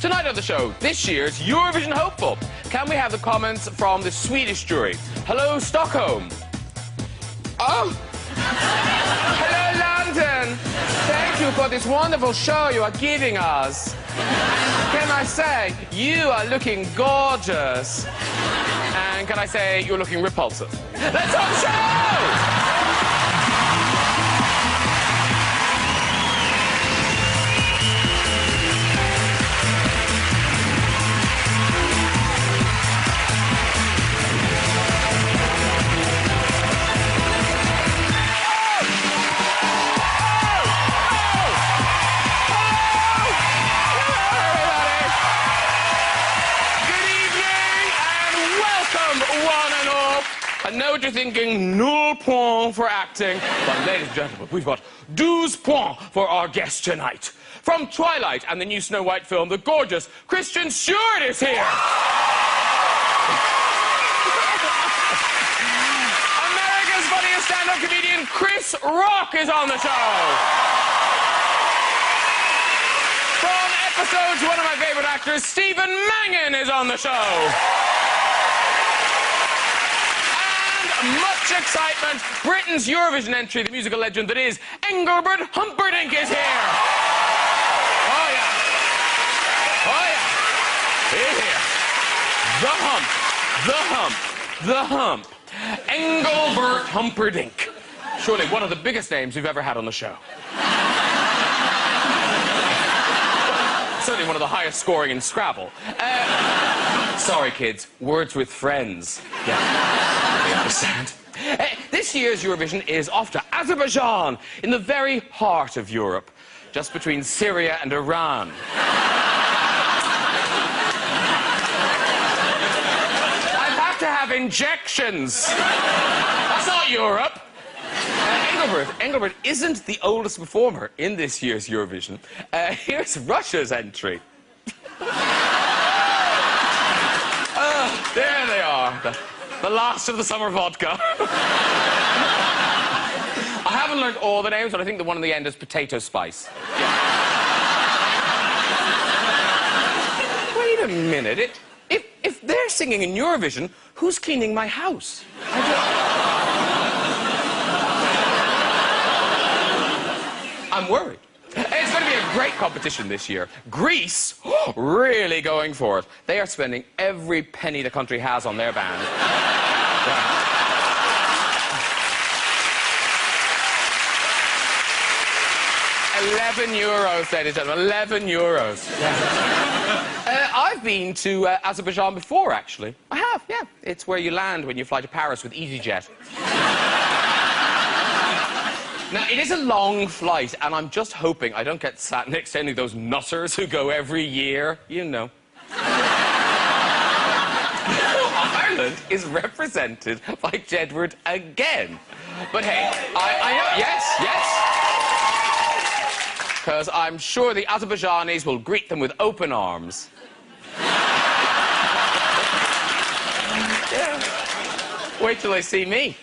Tonight on the show, this year's Eurovision hopeful. Can we have the comments from the Swedish jury? Hello, Stockholm. Oh. Hello, London. Thank you for this wonderful show you are giving us. Can I say, you are looking gorgeous. And can I say, you're looking repulsive. Let's have the show! I know what you're thinking, 0 points for acting. But ladies and gentlemen, we've got 12 points for our guest tonight. From Twilight and the new Snow White film, the gorgeous Kristen Stewart is here. America's funniest stand-up comedian Chris Rock is on the show. From Episodes, one of my favorite actors, Stephen Mangan is on the show. Much excitement. Britain's Eurovision entry, the musical legend that is Engelbert Humperdinck is here. Oh, yeah. Oh, yeah. He's here. The hump. Engelbert Humperdinck. Surely one of the biggest names we've ever had on the show. Certainly one of the highest scoring in Scrabble. Sorry, kids. Words with friends. Yeah, I understand. This year's Eurovision is off to Azerbaijan, in the very heart of Europe, just between Syria and Iran. I've had to have injections. That's not Europe. Engelbert isn't the oldest performer in this year's Eurovision. Here's Russia's entry. There they are, the last of the summer vodka. I haven't learned all the names, but I think the one in the end is Potato Spice. Yeah. Wait a minute. If they're singing in Eurovision, who's cleaning my house? I'm worried. It's going to be a great competition this year. Greece, really going for it. They are spending every penny the country has on their band. Yeah. €11, ladies and gentlemen. €11. Yeah. I've been to Azerbaijan before, actually. I have, yeah. It's where you land when you fly to Paris with EasyJet. Now, it is a long flight, and I'm just hoping I don't get sat next to any of those nutters who go every year, you know. Ireland is represented by Jedward again. But hey, I know, yes. Because I'm sure the Azerbaijanis will greet them with open arms. Yeah. Wait till they see me.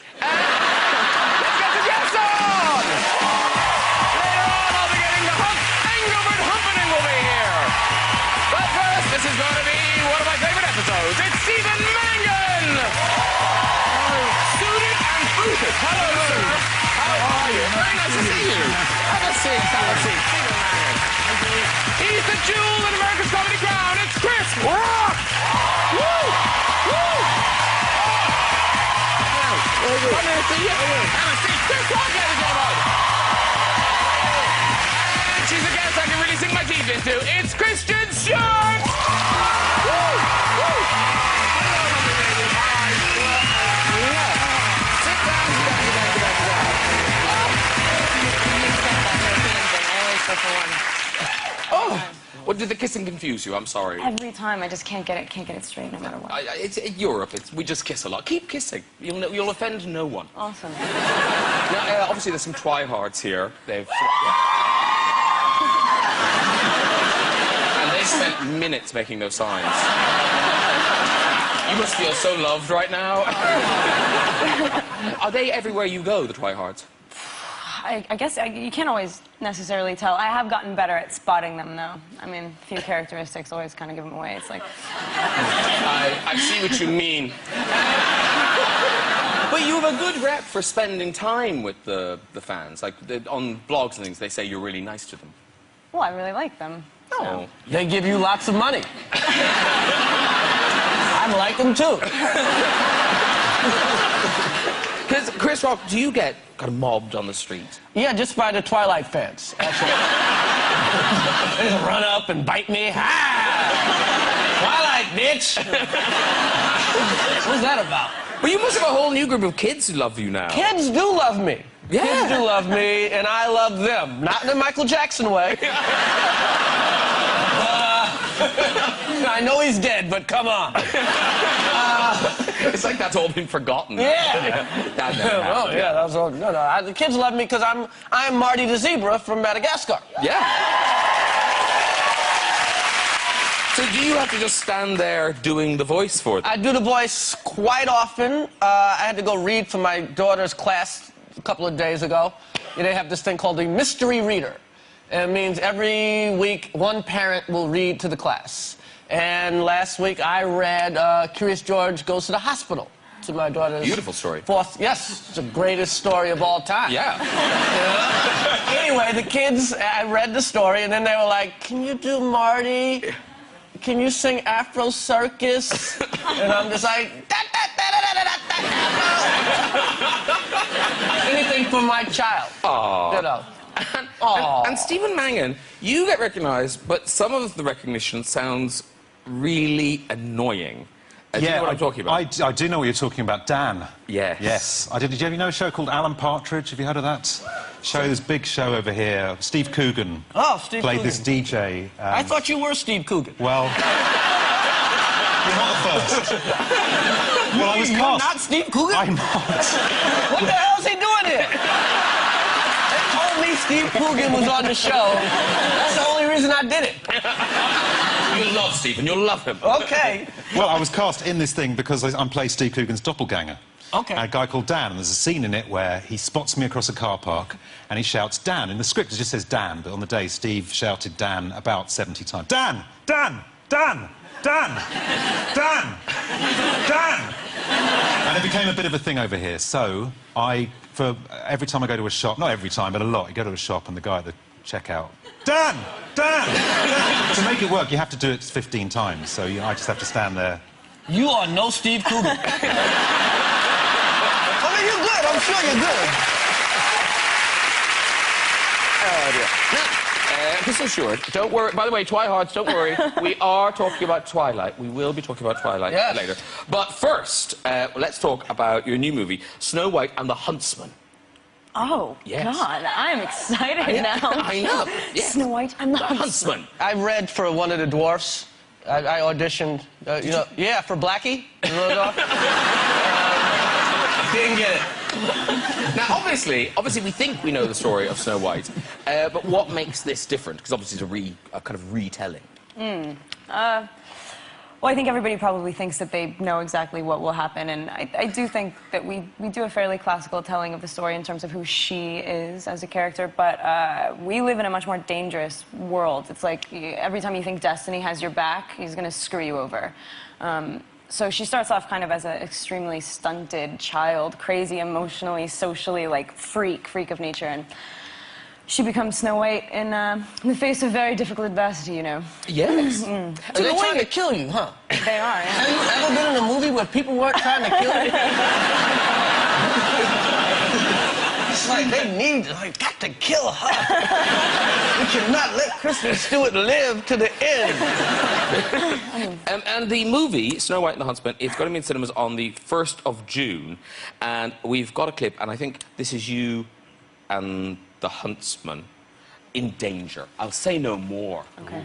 This is going to be one of my favorite episodes. It's Stephen Mangan! Suited and booted. Hello, sir. How are you? Very nice to see you. Have a seat. Stephen Mangan. He's the jewel in America's comedy crown. It's Chris Rock! Woo! Woo! Come here to see you. Have a seat. Chris Rock, ladies and gentlemen. And she's a guest I can really sink my teeth into. It's Kristen Stewart! Oh, well, did the kissing confuse you? I'm sorry. Every time, I just can't get it straight, no matter what. It's Europe. We just kiss a lot. Keep kissing. You'll offend no one. Awesome. Now, obviously, there's some tryhards here. And they spent minutes making those signs. You must feel so loved right now. Are they everywhere you go, the tryhards? I guess you can't always necessarily tell. I have gotten better at spotting them, though. I mean, a few characteristics always kind of give them away. It's like... I see what you mean. But you have a good rep for spending time with the fans. Like, on blogs and things, they say you're really nice to them. Well, I really like them. Oh. So. They give you lots of money. I like them, too. Because, Chris Rock, do you get kind of mobbed on the street? Yeah, just by the Twilight fans, actually. They just run up and bite me. Ah! Twilight, bitch! What's that about? But you must have a whole new group of kids who love you now. Kids do love me. Yeah. Kids do love me, and I love them. Not in the Michael Jackson way. I know he's dead, but come on. It's like that's all been forgotten. Yeah. That never happened. Oh, yeah, that's all. No, the kids love me because I'm Marty the zebra from Madagascar. Yeah. So do you have to just stand there doing the voice for them? I do the voice quite often. I had to go read for my daughter's class a couple of days ago. They have this thing called the mystery reader. It means every week one parent will read to the class. And last week I read Curious George Goes to the Hospital to my daughter's... Beautiful story. Yes, it's the greatest story of all time. Yeah. Anyway, the kids, I read the story, and then they were like, can you do Marty? Can you sing Afro Circus? And I'm just like... Anything for my child. Aww. You know. And Stephen Mangan, you get recognised, but some of the recognition sounds really annoying. Do you know what I'm talking about? I do know what you're talking about. Dan. Yes. Yes. Did you ever know a show called Alan Partridge? Have you heard of that show? This big show over here. Steve Coogan. Oh, Steve played Coogan. this DJ. I thought you were Steve Coogan. Well, you're not the first. Well, I was You're cast. not Steve Coogan? I'm not. What the hell is he doing here? They told me Steve Coogan was on the show. That's the only reason I did it. You'll love Stephen, you'll love him. Okay. Well, I was cast in this thing because I'm playing Steve Coogan's doppelganger. Okay. A guy called Dan, and there's a scene in it where he spots me across a car park and he shouts, Dan. In the script, it just says Dan, but on the day, Steve shouted Dan about 70 times. Dan! Dan! Dan! Dan! Dan! Dan! And it became a bit of a thing over here. So, for every time I go to a shop, not every time, but a lot, you go to a shop and the guy at the checkout, Dan! Dan! Dan! To make it work, you have to do it 15 times, so I just have to stand there. You are no Steve Coogan. I mean, you're good. I'm sure you're good. Oh, dear. Now, Kristen Stewart, don't worry. By the way, Twihards, don't worry. We are talking about Twilight. We will be talking about Twilight later. But first, let's talk about your new movie, Snow White and the Huntsman. Oh, Yes. God, I am excited now. I know. Yeah. Snow White and the Huntsman. I read for one of the dwarfs. I auditioned, yeah, for Blackie. Didn't get it. Now, obviously, we think we know the story of Snow White, but what makes this different? Because obviously it's a kind of retelling. Well, I think everybody probably thinks that they know exactly what will happen, and I do think that we do a fairly classical telling of the story in terms of who she is as a character, but we live in a much more dangerous world. It's like every time you think destiny has your back, he's going to screw you over. So she starts off kind of as an extremely stunted child, crazy emotionally, socially, like freak of nature, and she becomes Snow White in the face of very difficult adversity, you know. Yes. So they're trying to kill you, huh? They are, yeah. Have you ever been in a movie where people weren't trying to kill you? It's like they got to kill her. We cannot let Kristen Stewart live to the end. And the movie, Snow White and the Huntsman, it's going to be in cinemas on the 1st of June, and we've got a clip, and I think this is you and the Huntsman in danger. I'll say no more. Okay.